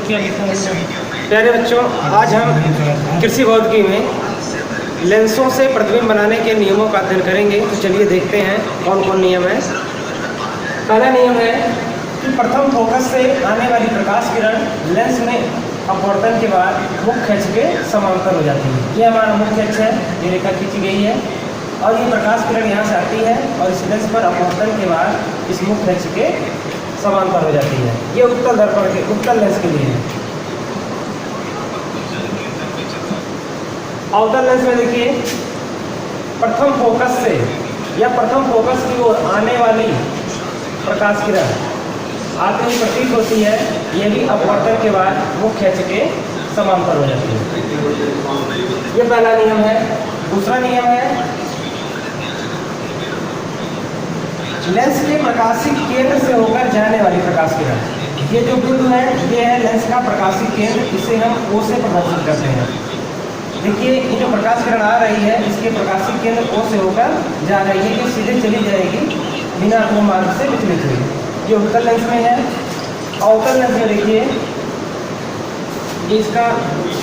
क्या लिखा है? प्यारे बच्चों, आज हम कृषि भौतिकी में लेंसों से प्रतिबिंब बनाने के नियमों का अध्ययन करेंगे। तो चलिए देखते हैं कौन कौन नियम है। पहला नियम है कि प्रथम फोकस से आने वाली प्रकाश किरण लेंस में अपवर्तन के बाद मुख्य अक्ष के समांतर हो जाती है। ये हमारा मुख्य अक्ष है, ये रेखा खींची गई है और ये प्रकाश किरण यहाँ से आती है और इस लेंस पर अपवर्तन के बाद इस मुख्य अक्ष के समांतर हो जाती है। ये उत्तल दर्पण के उत्तल लेंस के लिए है। अवतल लेंस में देखिए, प्रथम फोकस से या प्रथम फोकस की ओर आने वाली प्रकाश किरण आते ही प्रतीत होती है, यह भी अपवर्तन के बाद मुख्य अक्ष के समांतर हो जाती है। ये पहला नियम है। दूसरा नियम है लेंस के प्रकाशिक केंद्र से होकर जाने वाली प्रकाश किरण। ये जो बिंदु है, ये है लेंस का प्रकाशिक केंद्र, इसे हम O से प्रदर्शित करते हैं। देखिए, ये जो प्रकाश किरण आ रही है, इसके प्रकाशिक केंद्र O से होकर जा रही है, ये सीधे चली जाएगी बिना अपने मार्ग से विचलित हुई। ये उत्तल लेंस में है। अवतल लेंस में देखिए, ये इसका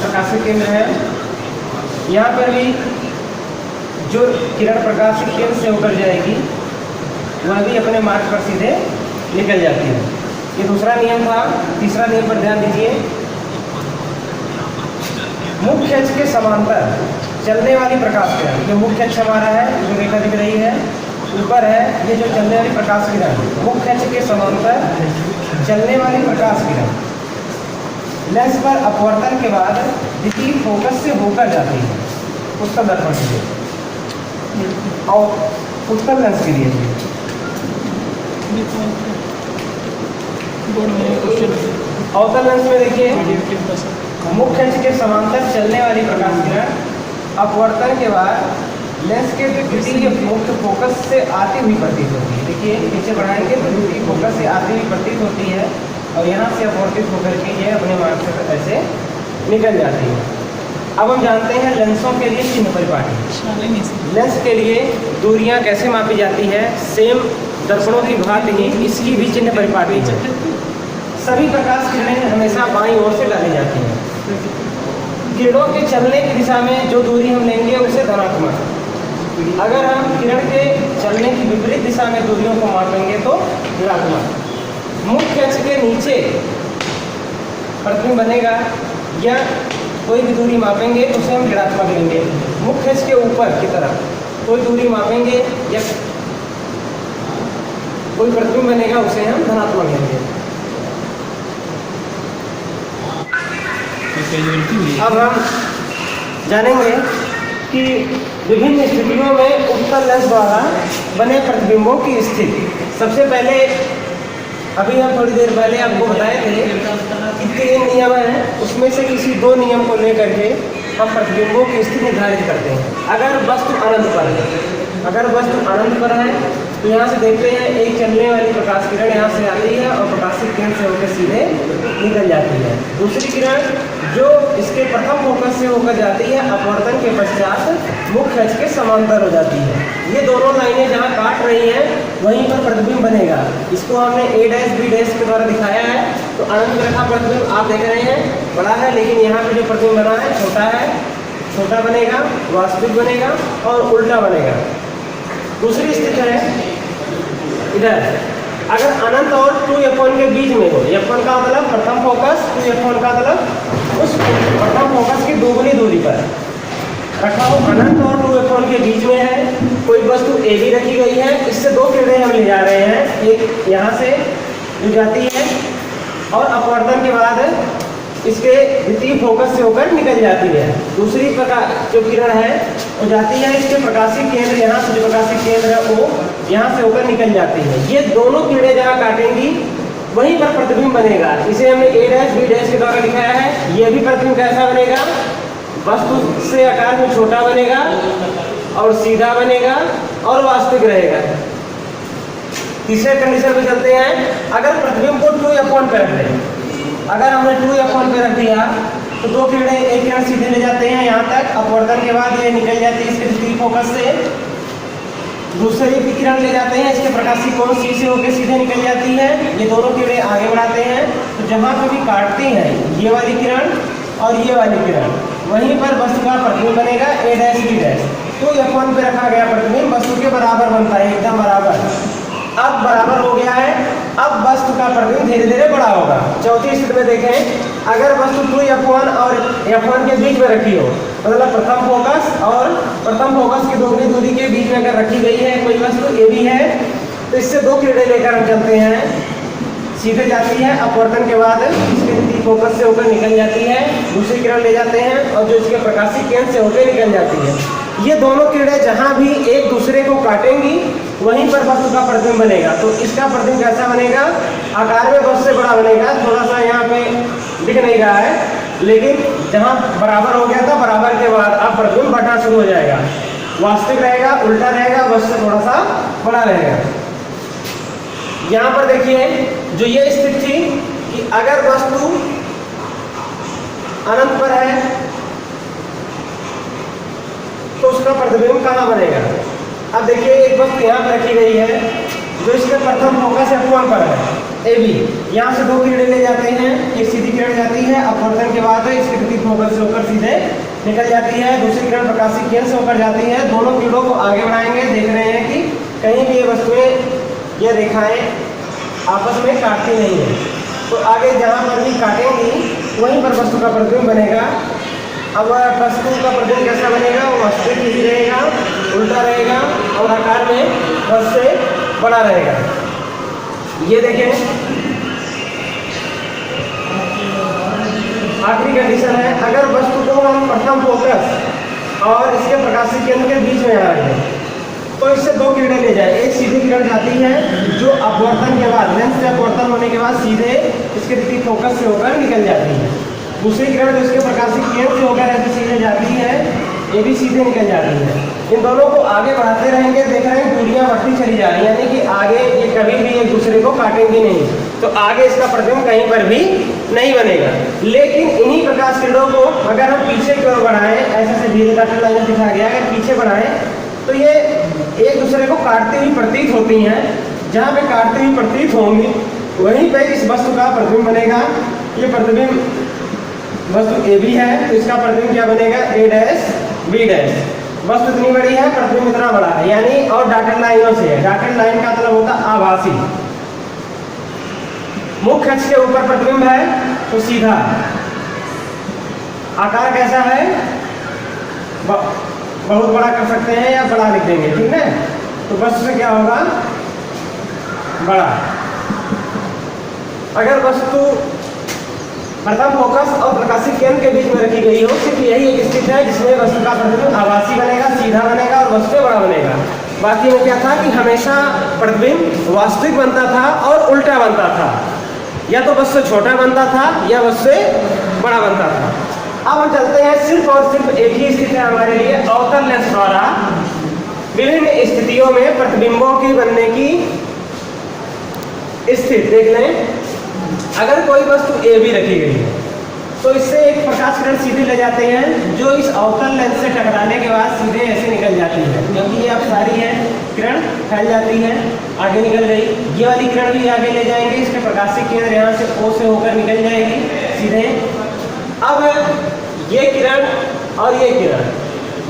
प्रकाशिक केंद्र है। यहाँ पर भी जो किरण प्रकाशिक केंद्र से होकर जाएगी वह भी अपने मार्ग पर सीधे निकल जाती है। ये दूसरा नियम था। तीसरा नियम पर ध्यान दीजिए, मुख्य अक्ष के समांतर चलने वाली प्रकाश किरण। ये मुख्य अक्ष हमारा है, जो रेखा दिख रही है ऊपर है, ये जो चलने वाली प्रकाश किरण मुख्य अक्ष के समांतर चलने वाली प्रकाश किरण लेंस पर अपवर्तन के बाद द्वितीय फोकस से होकर जाती है उत्तल दर्पण के लिए और उत्तल लेंस के लिए। अवतल लेंस में देखिए, मुख्य अक्ष के समांतर चलने वाली प्रकाश किरण अपवर्तन के बाद लेंस के द्वितीय मुख्य फोकस से आती हुई प्रतीत होती है। देखिए, नीचे बढ़ाएंगे तो द्वितीय फोकस से आती हुई प्रतीत होती है और यहाँ से अपवर्तित होकर के ये अपने मार्ग से ऐसे निकल जाती है। अब हम जानते हैं लेंसों के लिए चिन्ह परिपाटी। लेंस के लिए दूरियाँ कैसे मापी जाती है, सेम दर्पणों की भांति ही इसकी भी चिन्ह परिपाटी है। सभी प्रकाश किरणें हमेशा बाईं ओर से डाली जाती हैं। किरणों के चलने की दिशा में जो दूरी हम लेंगे उसे धनात्मक, अगर हम किरण के चलने की विपरीत दिशा में दूरियों को मापेंगे तो ऋणात्मक। मुख्य अक्ष के नीचे प्रतिबिंब बनेगा या कोई भी दूरी मापेंगे तो उसे हम ऋणात्मक लेंगे। मुख्य अक्ष के ऊपर की तरफ कोई दूरी मापेंगे या कोई प्रतिबिंब बनेगा उसे हम धनात्मक लेंगे। अब हम जानेंगे कि विभिन्न स्थितियों में उत्तल लेंस द्वारा बने प्रतिबिंबों की स्थिति। सबसे पहले अभी हम थोड़ी देर पहले आपको बताए थे कि 3 नियम हैं, उसमें से किसी 2 नियम को लेकर के हम प्रतिबिंबों की स्थिति निर्धारित करते हैं। अगर वस्तु अनंत पर है तो यहाँ से देखते हैं एक चलने वाली प्रकाश किरण यहाँ से आती है और प्रकाशिक केंद्र से होकर सीधे निकल जाती है। दूसरी किरण जो इसके प्रथम फोकस से होकर जाती है, अपवर्तन के पश्चात मुख्य अक्ष के समांतर हो जाती है। ये दोनों लाइनें जहाँ काट रही हैं वहीं पर प्रतिबिंब बनेगा। इसको हमने A' B' के द्वारा दिखाया है। तो अनंत रेखा प्रतिबिंब आप देख रहे हैं बड़ा है, लेकिन यहाँ पर जो प्रतिबिंब बना है छोटा है, छोटा बनेगा, वास्तविक बनेगा और उल्टा बनेगा। दूसरी स्थिति है इधर, अगर अनंत और 2f1 के बीच में हो, f1 का मतलब प्रथम फोकस, 2f1 का मतलब उस प्रथम फोकस की दोगुनी दूरी पर रखा हो। अनंत और 2f1 के बीच में है, कोई वस्तु A भी रखी गई है, इससे 2 किरणें हम ले जा रहे हैं, एक यहाँ से जो जाती है और अपवर्तन के बाद इसके द्वितीय फोकस से होकर निकल जाती है। दूसरी प्रकार जो किरण है वो जाती है इसके प्रकाशिक केंद्र, यहाँ से जो प्रकाशिक केंद्र है वो यहाँ से होकर निकल जाती है। ये दोनों किरणें जहाँ काटेंगी वहीं पर प्रतिबिंब बनेगा। इसे हमने A' B' के द्वारा दिखाया है। ये भी प्रतिबिंब कैसा बनेगा, वस्तु से आकार में छोटा बनेगा और सीधा बनेगा और वास्तविक रहेगा। तीसरे कंडीशन पे चलते हैं, अगर प्रतिबिंब को 2f1 पे रख दें, अगर हमने 2f1 पे रख दिया तो 2 किरणें, एक किरण सीधे ले जाते हैं यहाँ तक, अपवर्तन के बाद ये निकल जाती है इसके द्वितीय फोकस से दूसरे भी किरण ले जाते हैं, इसके प्रकाशीय कोण सी से होकर सीधे निकल जाती है, ये दोनों किरणें आगे बढ़ाते हैं। तो जहाँ पे भी काटती हैं ये वाली किरण और ये वाली किरण, वहीं पर वस्तु का प्रतिबिंब बनेगा ए डैश बी डैश। तो F1 पे रखा गया प्रतिबिंब वस्तु के बराबर बनता है, एकदम बराबर। अब बराबर हो गया है, अब वस्तु का प्रतिबिंब धीरे धीरे बड़ा होगा। चौथी स्थिति में देखें, अगर वस्तु 2F1 और F1 के बीच में रखी हो, मतलब प्रथम फोकस और प्रथम फोकस की दोगुनी दूरी के बीच में अगर रखी गई है कोई वस्तु ए भी है, तो इससे दो किरणें लेकर हम चलते हैं, सीधे जाती है, अपवर्तन के बाद इसके द्वितीय फोकस से होकर निकल जाती है, दूसरी किरण ले जाते हैं और जो इसके प्रकाशीय केंद्र से होकर निकल जाती है। ये दोनों किरणें जहां भी एक दूसरे को काटेंगी वहीं पर वस्तु का प्रतिबिंब बनेगा। तो इसका प्रतिबिंब कैसा बनेगा, आकार में वस्तु से बड़ा बनेगा। थोड़ा सा यहाँ पे दिख नहीं रहा है, लेकिन जहां बराबर हो गया था, बराबर के बाद अब प्रतिबिंब बढ़ना शुरू हो जाएगा, वास्तविक रहेगा, उल्टा रहेगा, वस्तु से थोड़ा सा बड़ा रहेगा। यहाँ पर देखिए जो ये स्थिति थी कि अगर वस्तु अनंत पर है तो उसका प्रतिबिंब कहाँ बनेगा। अब देखिए एक वस्तु यहाँ पर रखी गई है जो इसके प्रथम फोकस F1 पर है, ए बी। यहाँ से दो किरणें ले जाते हैं, एक सीधी किरण जाती है, अपवर्तन के बाद इसके द्वितीय फोकस से होकर सीधे निकल जाती है, दूसरी किरण प्रकाशीय केंद्र से होकर जाती है। दोनों किरणों को आगे बढ़ाएंगे, देख रहे हैं कि कहीं भी ये वस्तुएं, ये रेखाएं आपस में काटती नहीं है। तो आगे जहाँ पर भी काटेंगी वहीं पर वस्तु का प्रतिबिंब बनेगा। अब वस्तु का प्रतिबिंब कैसा बनेगा, वो वास्तविक ही रहेगा, उल्टा रहेगा और आकार में वस्तु से बड़ा रहेगा। ये देखें आखिरी कंडीशन है, अगर वस्तु को हम प्रथम फोकस और इसके प्रकाशीय केंद्र के बीच में आ रहे हैं तो इससे दो किरणें ले जाए, एक सीधी किरण जाती है जो अपवर्तन के बाद, लेंस से अपवर्तन होने के बाद सीधे इसके द्वितीय फोकस से होकर निकल जाती है, दूसरी किरण जो इसके प्रकाशीय केंद्र से होकर ऐसे सीधे जाती है, ये भी सीधे निकल जाती है। इन दोनों को आगे बढ़ाते रहेंगे, देख रहे हैं दूरियां बढ़ती चली जा रही है, यानी कि आगे ये कभी भी एक दूसरे को काटेंगे नहीं, तो आगे इसका प्रतिबिंब कहीं पर भी नहीं बनेगा। लेकिन इन्हीं प्रकाश किरणों को अगर हम पीछे की ओर बढ़ाएं, ऐसे से धीरे डॉटेड लाइन दिखा गया, अगर पीछे बढ़ाएं तो ये एक दूसरे को काटती हुई प्रतीत होती हैं। जहाँ पे काटती हुई प्रतीत होंगी वहीं पे इस वस्तु का प्रतिबिंब बनेगा। ये प्रतिबिंब वस्तु ए बी है तो इसका प्रतिबिंब क्या बनेगा, ए डैश बी डैश। वस्तु इतनी बड़ी है, प्रतिबिंब इतना बड़ा है, यानी और डॉटेड लाइनों से है। डॉटेड लाइन का मतलब होता है आभासी। मुख्य अक्ष के ऊपर प्रतिबिंब है तो सीधा, आकार कैसा है, बहुत बड़ा कर सकते हैं या बड़ा लिख देंगे, ठीक है। तो वस्तु से क्या होगा, बड़ा। अगर वस्तु प्रथम फोकस और प्रकाशीय केंद्र के बीच में रखी गई हो, सिर्फ यही एक स्थिति है जिसमें वस्तु का प्रतिबिंब आभासी बनेगा, सीधा बनेगा और वस्तु से बड़ा बनेगा। बाकी में क्या था कि हमेशा प्रतिबिंब वास्तविक बनता था और उल्टा बनता था, या तो वस्तु से छोटा बनता था या वस्तु से बड़ा बनता था। अब हम चलते हैं, सिर्फ और सिर्फ एक ही स्थिति है हमारे लिए, अवतल लेंस द्वारा विभिन्न स्थितियों में प्रतिबिंबों की बनने की स्थिति देख लें। अगर कोई वस्तु ए बी रखी गई है तो इससे एक प्रकाश किरण सीधे ले जाते हैं जो इस अवतल लेंस से टकराने के बाद सीधे ऐसे निकल जाती है, क्योंकि ये अब सारी है किरण फैल जाती है, आगे निकल गई। ये वाली किरण भी आगे ले जाएंगे, इसके प्रकाशीय केंद्र यहाँ से ओ से होकर निकल जाएगी सीधे। अब ये किरण और ये किरण,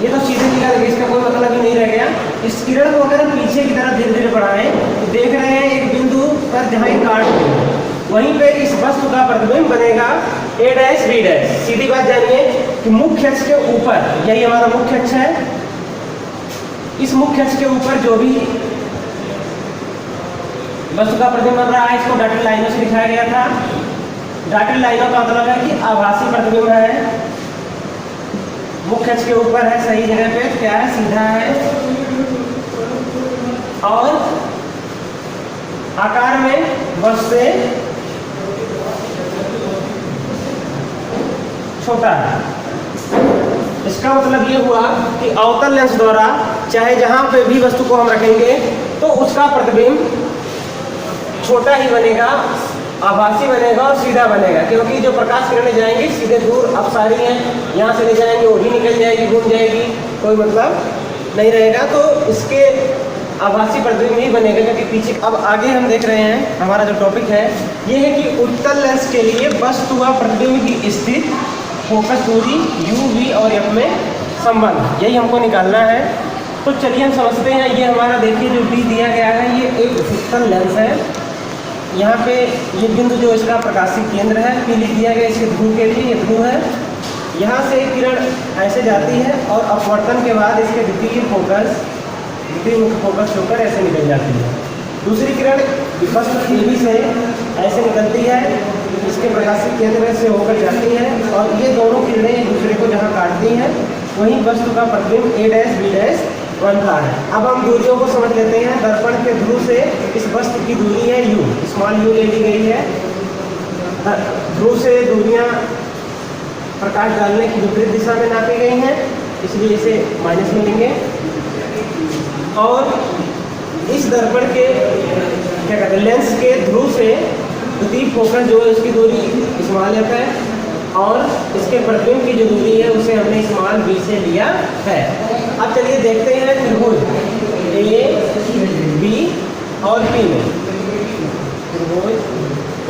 ये तो सीधे निकल गई, इसका कोई मतलब ही नहीं रह गया। इस किरण को अगर हम पीछे की तरफ धीरे धीरे बढ़ाएं तो देख रहे हैं एक बिंदु पर जहाँ ये काट गई, वहीं पे इस वस्तु का प्रतिबिंब बनेगा ए डैश बी डैश। सीधी बात जानिए कि मुख्य अक्ष के ऊपर, यही हमारा मुख्य अक्ष है, इस मुख्य अक्ष के ऊपर जो भी वस्तु का प्रतिबिंब बन रहा है इसको डॉटेड लाइनों से दिखाया गया था। डॉटेड लाइनों का मतलब है कि आभासी प्रतिबिंब है, मुख्य अक्ष के ऊपर है, सही जगह पे क्या है, सीधा है और आकार में वस्तु से छोटा है। इसका मतलब ये हुआ कि अवतल लेंस द्वारा चाहे जहां पे भी वस्तु को हम रखेंगे तो उसका प्रतिबिंब छोटा ही बनेगा, आभासी बनेगा और सीधा बनेगा, क्योंकि जो प्रकाश किरणें जाएंगी सीधे दूर, अब सारी हैं यहाँ से ले जाएंगे, वो भी निकल जाएगी, घूम जाएगी, कोई मतलब नहीं रहेगा। तो इसके आभासी प्रतिबिंब ही बनेगा, क्योंकि पीछे अब आगे हम देख रहे हैं हमारा जो टॉपिक है ये है कि उत्तल लेंस के लिए वस्तु व प्रतिबिंब की स्थिति, फोकस दूरी, u, v और f में संबंध, यही हमको निकालना है। तो चलिए हम समझते हैं। ये हमारा देखिए जो d दिया गया है ये एक उत्तल लेंस है। यहाँ पे ये बिंदु जो इसका प्रकाशीय केंद्र है, p लिख दिया गया इसके ध्रुव के लिए, ये ध्रुव है। यहाँ से किरण ऐसे जाती है और अपवर्तन के बाद इसके द्वितीय मुख्य फोकस होकर ऐसे निकल जाती है। दूसरी किरण वस्तु AB से ऐसे निकलती है, इसके प्रकाशीय केंद्र से होकर जाती है और ये दोनों किरणें एक दूसरे को जहाँ काटती हैं वहीं वस्तु का प्रतिबिंब A', B' बनता है। अब हम दूरियों को समझ लेते हैं। दर्पण के ध्रुव से इस वस्तु की दूरी है u, स्मॉल u ले ली गई है। ध्रुव से दूरियां प्रकाश डालने की विपरीत दिशा में नापी गई हैं, इसलिए इसे माइनस में लेंगे। और इस दर्पण के क्या कहते हैं लेंस के ध्रुव से द्वितीय फोकस जो है उसकी दूरी स्मॉल f है और इसके प्रतिबिंब की जो दूरी है उसे हमने स्मॉल b से लिया है। अब चलिए देखते हैं त्रिभुज A, B और P में। त्रिभुज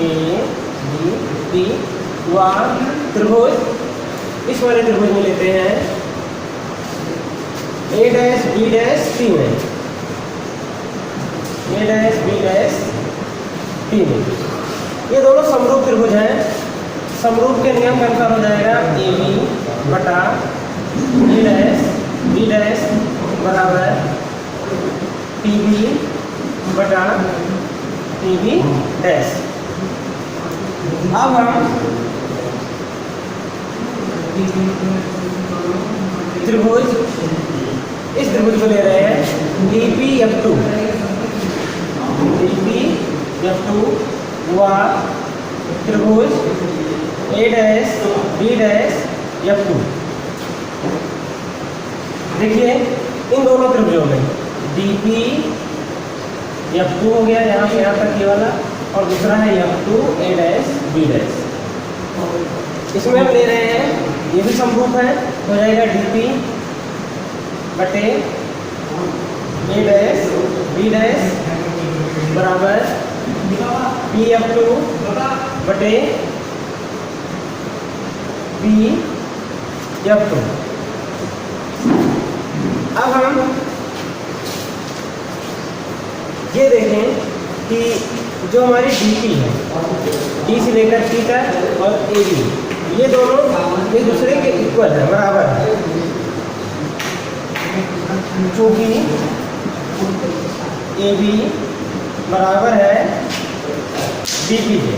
A, B, P व त्रिभुज इस वाले त्रिभुज में लेते हैं A', B', P में। A', B', P में ये दोनों समरूप त्रिभुज हैं। समरूप के नियम के अनुसार हो जाएगा AB बटा B' बराबर PB बटा PB'। अब हम त्रिभुज इस त्रिभुज को ले रहे हैं DPF2 व त्रिभुज A', B' F2। देखिए इन दोनों त्रिभुजों में DP F2 हो गया यहाँ से यहाँ तक ये वाला, और दूसरा है F2 A', B'। इसमें हम ले रहे हैं ये भी समरूप है, हो जाएगा DP बटे A', B' बराबर PF2 बटे BF2। अब हम ये देखें कि जो हमारी DP है, D से लेकर P तक और AB, ये दोनों एक दूसरे के इक्वल है, बराबर है। चूंकि AB बराबर है DP के,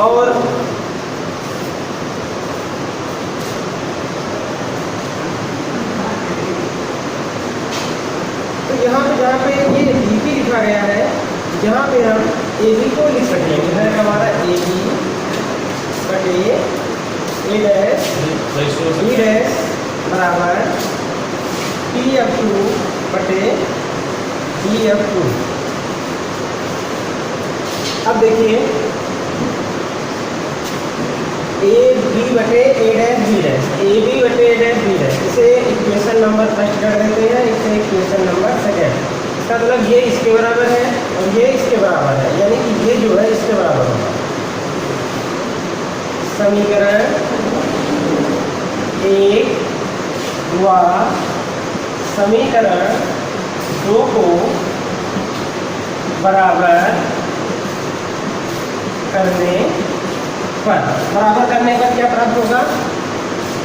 और तो यहाँ पे जहाँ पे ये DP लिखा गया है, यहाँ पे हम AB को लिख सकते हैं। यह है हमारा AB बटे A', B' बराबर PF2 बटे BF2। अब देखिए AB बटे A', B', AB बटे A', B', इसे इक्वेशन नंबर फर्स्ट कर देते हैं, इसे इक्वेशन नंबर सेकेंड। इसका मतलब ये इसके बराबर है और ये इसके बराबर है, यानी कि ये जो है इसके बराबर होगा। समीकरण 1 व समीकरण 2 को बराबर करने पर क्या प्राप्त होगा,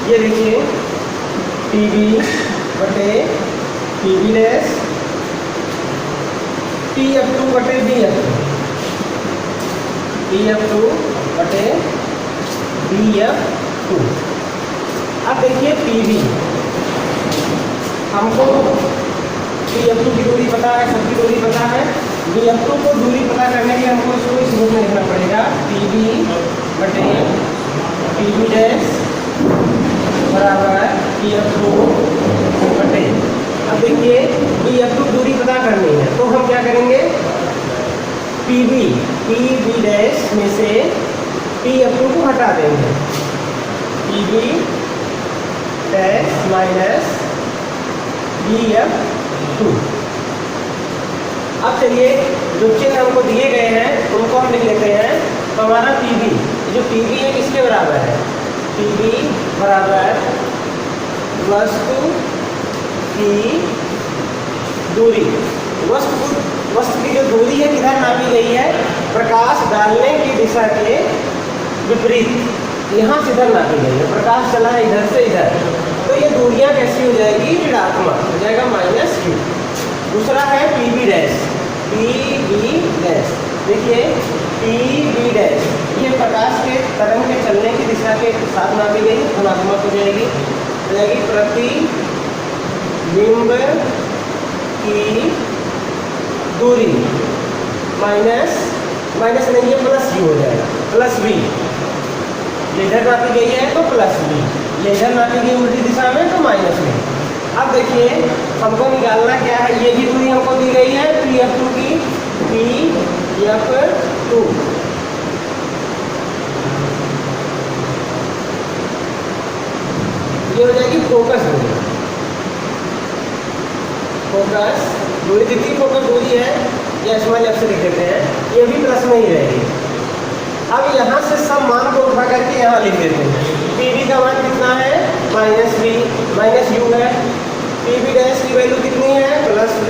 ये देखिए PB बटे PB', PF2 बटे BF2, PF2 बटे BF2। अब देखिए PB, हमको PF2 की दूरी पता है, सबकी दूरी पता है। BF2 को दूरी पता करने के लिए हमको इसको इस रूप में लिखना पड़ेगा, PB बटे PB' बराबर PF2 बटे। अब देखिए BF2 दूरी पता करनी है तो हम क्या करेंगे, PB' में से PF2 को हटा देंगे। PB dash minus BF2। अब चलिए जो चिन्ह हमको दिए गए हैं उनको हम लिख लेते हैं। तो हमारा PB, जो PB है किसके बराबर है? PB बराबर वस्तु की दूरी। वस्तु की जो दूरी है किधर नापी गई है? प्रकाश डालने की दिशा के विपरीत, यहाँ से इधर नापी गई है। प्रकाश चला है इधर से इधर, तो ये दूरियां कैसी हो जाएगी? ऋणात्मक हो जाएगा, -Q। दूसरा है PB डैश। PB डैश देखिए, PB डैश ये प्रकाश के तरंग के चलने की दिशा के साथ नापी गई, धनात्मक हो जाएगी। प्रतिबिंब की दूरी माइनस नहीं है, +U हो जाएगा, +V। ये इधर नापी गई है तो +V, ये इधर नापी गई उल्टी दिशा में तो -V। अब देखिए हमको निकालना क्या है? ये भी दूरी हमको दी गई है PF2 की, PF2 ये हो जाएगी फोकस दूरी। फोकस दूरी जितनी फोकस दूरी है या स्मॉल f से लिख देते हैं, ये भी प्लस में ही रहेगी। अब यहाँ से सब मान को उठा करके यहाँ लिख देते हैं। PB का मान कितना है? -V, -U है। PB डैश की वैल्यू कितनी है? +V।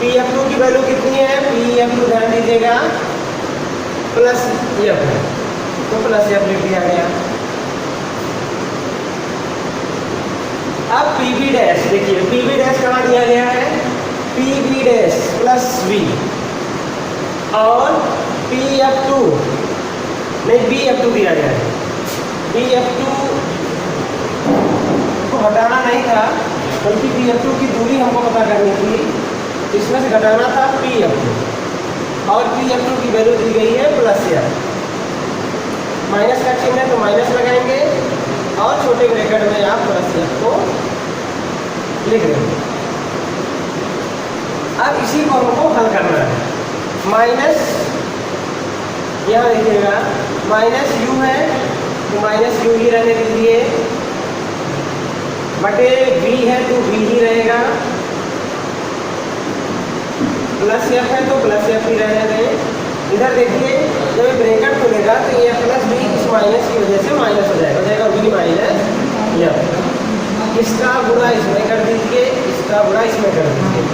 PF2 की वैल्यू कितनी है? PF2 ध्यान दीजिएगा +F है, तो +F लिख दिया गया। अब PB डैश देखिए, PB डैश कहाँ दिया गया है? PB डैश +V और PF2 नहीं, BF2 दिया गया है। BF2 को हटाना नहीं था, बल्कि PF2 की दूरी हमको पता करनी थी, इसमें से घटाना था PF2 और PF2 की वैल्यू दी गई है +F। माइनस का चिन्ह है तो माइनस लगाएंगे और छोटे ब्रैकेट में आप +F को लिख देंगे। अब इसी को हमको हल करना है। माइनस यहाँ लिखिएगा, -U है तो -U ही रहने दीजिए, बटे V है तो V ही रहेगा, +F है तो +F ही रहने दें। इधर देखिए जब ये ब्रैकेट खुलेगा तो ये +V इस माइनस की वजह से माइनस हो जाएगा, V -F। इसका गुणा इसमें कर दीजिए, इसका गुणा इसमें कर दीजिए,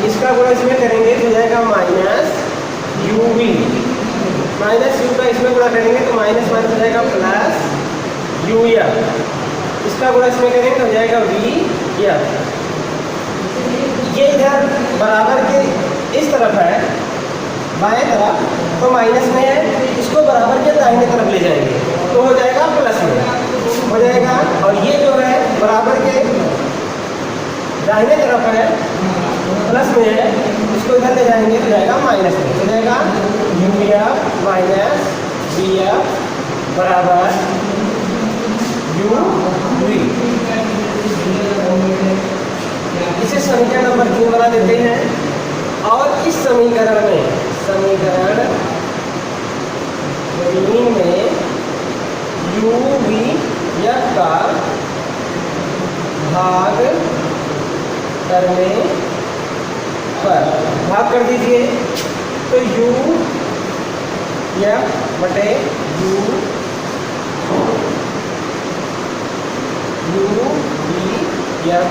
इसका गुणा इसमें करेंगे तो हो जाएगा -UV। -U का इसमें गुणा करेंगे तो माइनस हो जाएगा +UF। इसका गुणा इसमें करेंगे तो हो जाएगा VF। ये इधर बराबर के इस तरफ है, बाएं तरफ, तो माइनस में है, इसको बराबर के दाहिने तरफ ले जाएंगे तो हो जाएगा प्लस में हो जाएगा। और ये जो है बराबर के दाहिने तरफ है, प्लस में है, इसको इधर ले जाएंगे तो जाएगा माइनस में, हो जाएगा UF माइनस VF बराबर UV। इसे समीकरण नंबर 3 बना देते हैं और इस समीकरण में, समीकरण 3 में UVF का भाग करने पर भाग कर दीजिए तो UF बटे UVF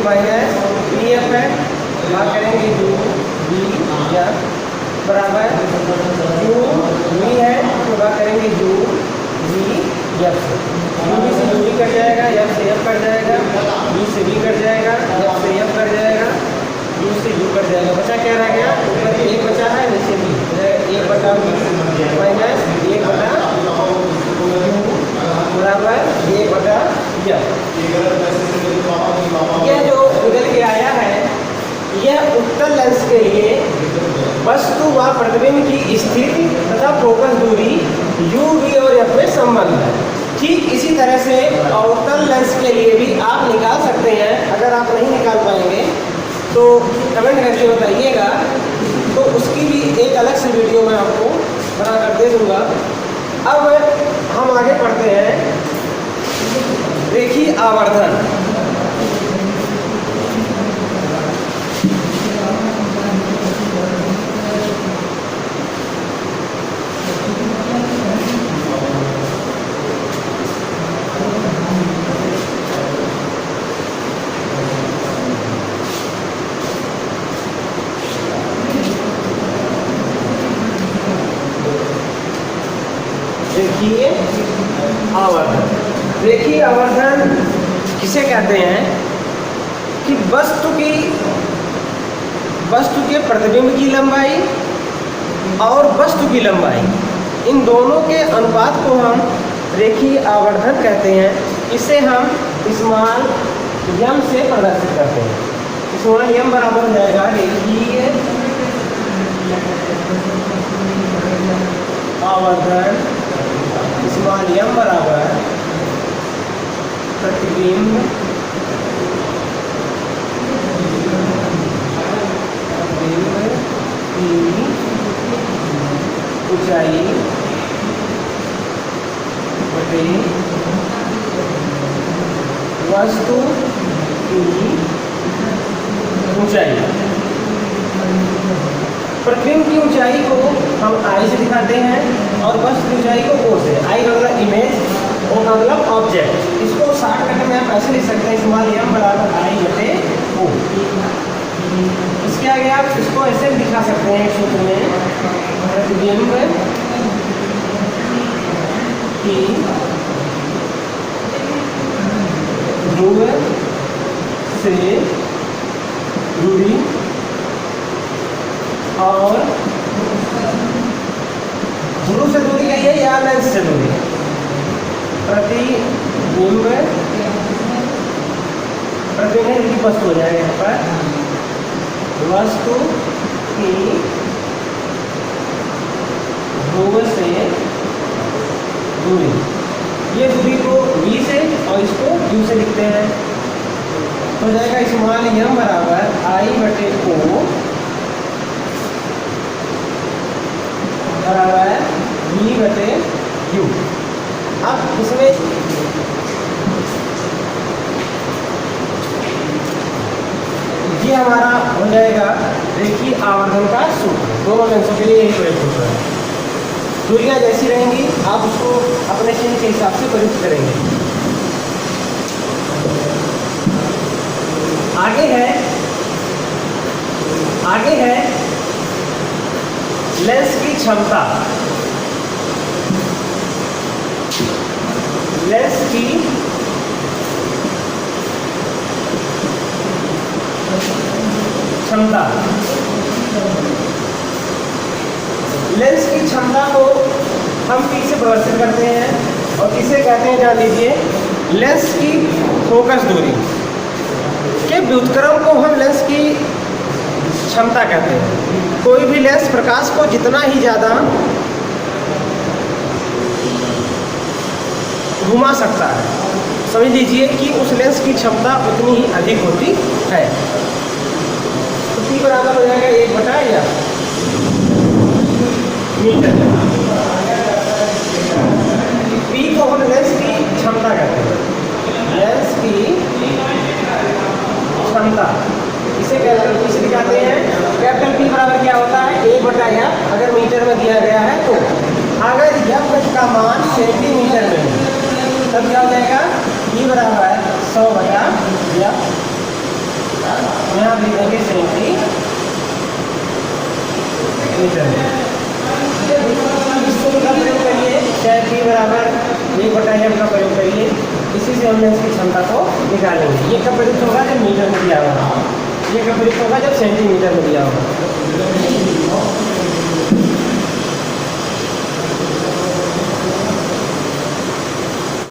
माइनस VF है, भाग करेंगे UVF बराबर UV है तो भाग करेंगे UVF से। UV से UV कट जाएगा, F से F कट जाएगा, V से V कट जाएगा, F से F कट जाएगा, U से U कट जाएगा। बचा क्या रह गया? ऊपर 1 बचा है, नीचे भी 1 बटा माइनस 1 बटा बराबर 1 बटा यह जो निकल के आया है, यह उत्तल लेंस के लिए वस्तु व प्रतिबिंब की स्थिति तथा फोकस दूरी UV और F में संबंध है। ठीक इसी तरह से अवतल लेंस के लिए भी आप निकाल सकते हैं। अगर आप नहीं निकाल पाएंगे तो कमेंट करके बताइएगा, तो उसकी भी एक अलग से वीडियो मैं आपको बना कर दे दूँगा। अब हम आगे पढ़ते हैं रेखीय आवर्धन। रेखीय आवर्धन। रेखीय आवर्धन किसे कहते हैं कि वस्तु के प्रतिबिंब की लंबाई और वस्तु की लंबाई, इन दोनों के अनुपात को हम रेखीय आवर्धन कहते हैं। इसे हम स्मॉल m से प्रदर्शित करते हैं। स्मॉल m बराबर हो जाएगा रेखीय आवर्धन स्मॉल m बराबर प्रतिबिंब की ऊंचाई बटे वस्तु की ऊंचाई। प्रतिबिंब की ऊंचाई को हम I से दिखाते हैं और वस्तु की ऊंचाई को O से। I का मतलब इमेज, O का मतलब ऑब्जेक्ट। इसको शॉर्टकट में आप ऐसे लिख सकते हैं स्मॉल m बराबर I बटे O। इसके आगे आप इसको ऐसे दिखा सकते हैं एक सूत्र में, प्रतिबिंब की ध्रुव से दूरी और ध्रुव से दूरी क्या है या लेंस से दूरी। प्रतिबिंब की वस्तु हो जाएगा यहाँ पर, वस्तु की ध्रुव से दूरी, ये दूरी को v से और इसको u से लिखते हैं। हो जाएगा स्मॉल m बराबर I बटे O बराबर v बटे u। अब इसमें ये हमारा हो जाएगा रेखीय आवर्धन का सूत्र। दोनों लेंसों के लिए यही प्रयोग सूत्र है। दूरियां जैसी रहेंगी आप उसको अपने चिन्ह के हिसाब से प्रयुक्त करेंगे। आगे है लेंस की क्षमता। लेंस की क्षमता। लेंस की क्षमता को हम किससे प्रदर्शित करते हैं और किसे कहते हैं जान लीजिए। लेंस की फोकस दूरी के व्युत्क्रम को हम लेंस की क्षमता कहते हैं। कोई भी लेंस प्रकाश को जितना ही ज़्यादा घुमा सकता है, समझ लीजिए कि उस लेंस की क्षमता उतनी ही अधिक होती है। तो P बराबर हो जाएगा 1/या मीटर। P को हम लेंस की क्षमता कहते हैं। लेंस की क्षमता इसे कैपिटल P से दिखाते हैं। कैपिटल P बराबर क्या होता है 1/या, अगर मीटर में दिया गया है तो। अगर f का मान सेंटीमीटर में है तब क्या हो जाएगा P बराबर 100/f। यहाँ लिखेंगे सेंटीमीटर। इसको का प्रयोग करिए, चाहे P बराबर 1/f का प्रयोग करिए। इसी से हम लेंस की क्षमता को निकालेंगे। ये कब प्रयुक्त होगा जब मीटर में दिया होगा, ये कब प्रयुक्त होगा जब सेंटीमीटर में दिया होगा।